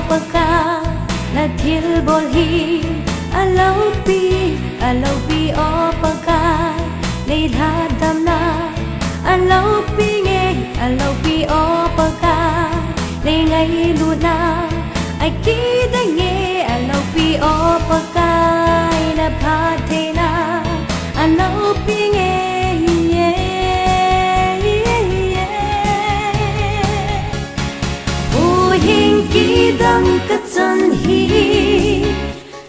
opaka na thil bol hi alopi opaka nei la dam na alopi opaka nei ngai lu na ai ki da nge alopi opaka na pha the na alopi nge dang ka chan hi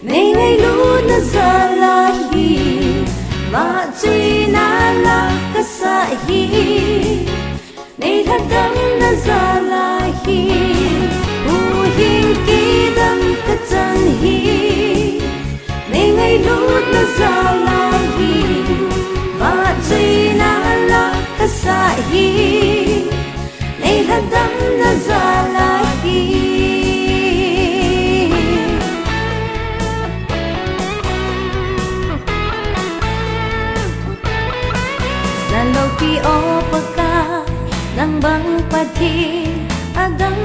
nei ngai lu na za la hi ma chui na la ka sa hi nei tha dang na za la hi u hin ki dang ka chan hi nei ngai lu na za la hi ma chui na la ka sa hi nei tha dang na za la hi alopi opaka nang bang pati adang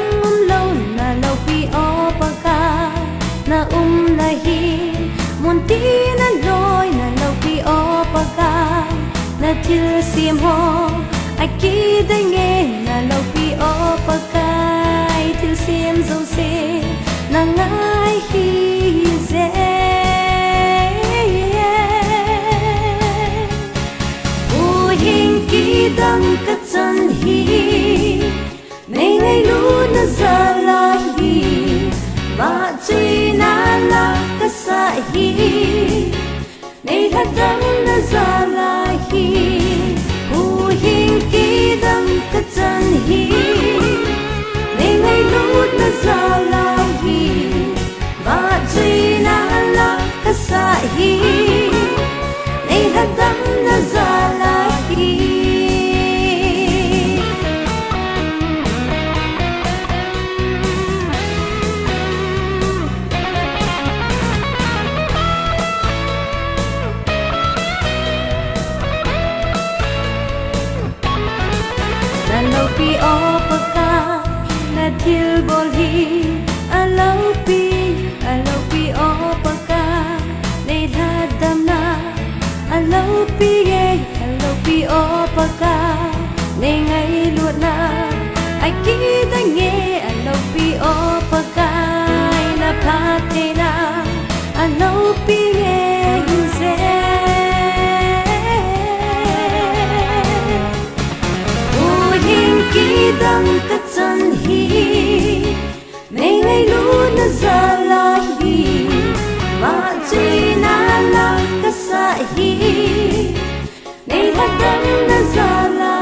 lo na lopi opaka na lahi munti na loy na lopi opaka na til sim ho aki dange na lopi opaka til sim zo se na ngai hi ze dang ka chan hi nei ngai lu na za la hi ma chui na la ka sa hi nei tha dang na za la hi u hin ki dang ka chan hi nei ngai lu na za la hi ma chui na la ka sa hi nei tha dang na za la hi alopi opaka na thil bol hi alopi opaka nei la dam na alopi opaka nei ngai lu na ai ki da nge alopi opaka na pha te na alopi ze ki dang ka chan hi nei ngai lu na za la hi ma chui na la ka sa hi nei tha dang na za la